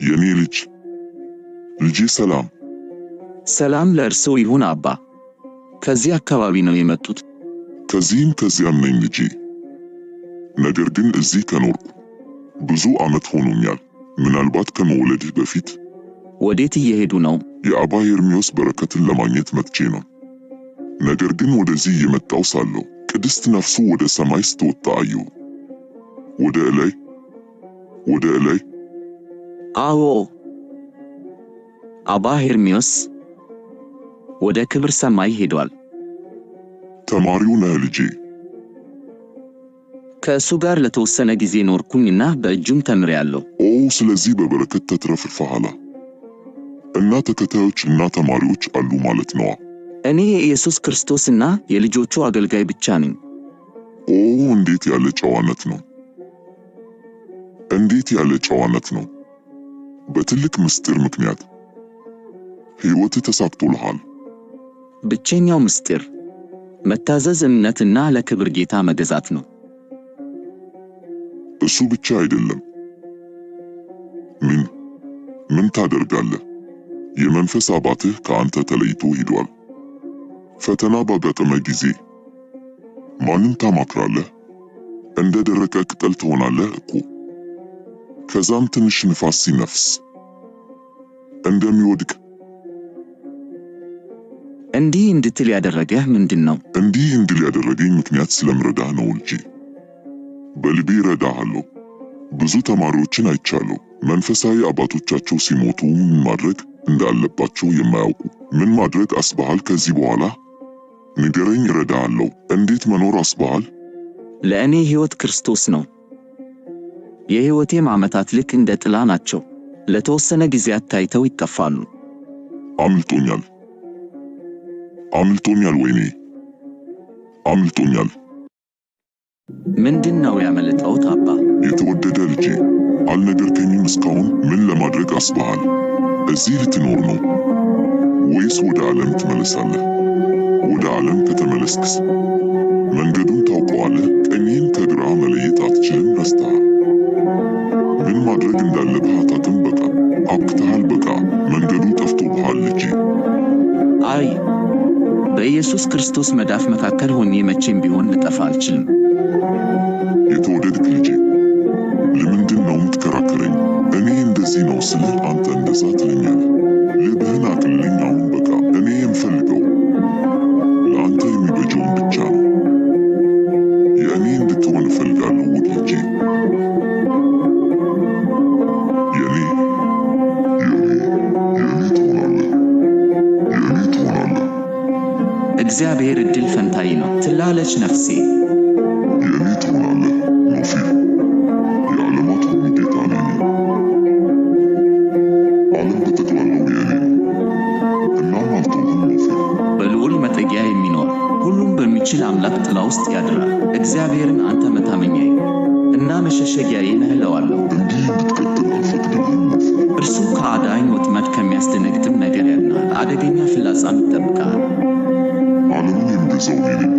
የኔ ልጄ ሰላም። ሰላም ለእርስዎ ይሁን አባ። ከዚህ አካባቢ ነው የመጡት? ከዚህም ከዚያም ነኝ ልጄ። ነገር ግን እዚህ ከኖርኩ ብዙ ዓመት ሆኖኛል። ምናልባት ከመወለድህ በፊት። ወዴት እየሄዱ ነው? የአባ ኤርምዮስ በረከትን ለማግኘት መጥቼ ነው። ነገር ግን ወደዚህ እየመጣው ሳለሁ ቅድስት ነፍሱ ወደ ሰማይ ስትወጣ አየሁ። ወደ ላይ። አዎ፣ አባ ኤርምዮስ ወደ ክብር ሰማይ ሄዷል። ተማሪው ነህ ልጄ? ከእሱ ጋር ለተወሰነ ጊዜ ኖርኩኝና በእጁም ተምሬያለሁ። ስለዚህ በበረከት ተትረፍርፈሃል እና ተከታዮች እና ተማሪዎች አሉ ማለት ነው። እኔ የኢየሱስ ክርስቶስና የልጆቹ አገልጋይ ብቻ ነኝ። እንዴት ያለ ጨዋነት ነው! እንዴት ያለ ጨዋነት ነው! በትልቅ ምስጢር ምክንያት ሕይወትህ ተሳክቶልሃል። ብቸኛው ምስጢር መታዘዝ፣ እምነትና ለክብር ጌታ መገዛት ነው። እሱ ብቻ አይደለም። ምን ታደርጋለህ? የመንፈስ አባትህ ከአንተ ተለይቶ ሄዷል። ፈተና ባጋጠመ ጊዜ ማንን ታማክራለህ? እንደ ደረቀ ቅጠል ትሆናለህ እኮ። ከዛም ትንሽ ንፋስ ሲነፍስ እንደሚወድቅ። እንዲህ እንድትል ያደረገህ ምንድን ነው? እንዲህ እንድል ያደረገኝ ምክንያት ስለምረዳህ ነው ልጄ። በልቤ እረዳሃለሁ። ብዙ ተማሪዎችን አይቻለሁ። መንፈሳዊ አባቶቻቸው ሲሞቱ ምን ማድረግ እንዳለባቸው የማያውቁ። ምን ማድረግ አስበሃል? ከዚህ በኋላ ንገረኝ፣ እረዳሃለሁ። እንዴት መኖር አስበሃል? ለእኔ ሕይወት ክርስቶስ ነው። የሕይወቴም ዓመታት ልክ እንደ ጥላ ናቸው። ለተወሰነ ጊዜያት ታይተው ይጠፋሉ። አምልጦኛል፣ ወይኔ አምልጦኛል። ምንድን ነው ያመለጠውት አባ? የተወደደ ልጄ፣ አልነገርከኝም እስካሁን። ምን ለማድረግ አስበሃል? እዚህ ልትኖር ነው ወይስ ወደ ዓለም ትመለሳለህ? ወደ ዓለም ከተመለስክስ መንገዱን ታውቀዋለህ። ቀኝህን ከግራ መለየት አትችልም፣ ረስተሃል። ምን ማድረግ እንዳለብህ አታውቅም። በቃ አብቅተሃል። በቃ መንገዱ ጠፍቶብሃል ልጄ። አይ፣ በኢየሱስ ክርስቶስ መዳፍ መካከል ሆኜ መቼም ቢሆን ልጠፋ አልችልም። የተወደድክ ልጄ፣ ለምንድን ነው የምትከራከረኝ? እኔ እንደዚህ ነው ስልህ አንተ እንደዛ ትለኛለህ። ልብህን አቅልልኝ አሁን። በቃ እኔ የምፈልገው ለአንተ የሚበጀውን ብቻ ነው። የእኔ እንድትሆን እፈልጋለሁ ውድ ልጄ። የኔ ትሆናለህ። እግዚአብሔር ዕድል ፈንታዬ ነው ትላለች ነፍሴ። የኔ ትሆናለህ ኖፊር። የዓለማት ሁሉ ጌታ ነኝ። ዓለም በጠቅላላው የኔ ነው። እናም አልተውህም ኖፊር። በልዑል መጠጊያ የሚኖር ሁሉም በሚችል አምላክ ጥላ ውስጥ ያድራል። እግዚአብሔርን አንተ መታመኛዬ እና መሸሸጊያዬ ነህ እለዋለሁ። እንዲህ እንድትቀጥል አልፈቅድልህም ኖፊር። እርሱ ከአዳኝ ወጥመድ ከሚያስደነግጥም ነገር ያድናል። አደገኛ ፍላጻም ይጠብቃል። ዓለምን የምገዛው እኔ ነኝ።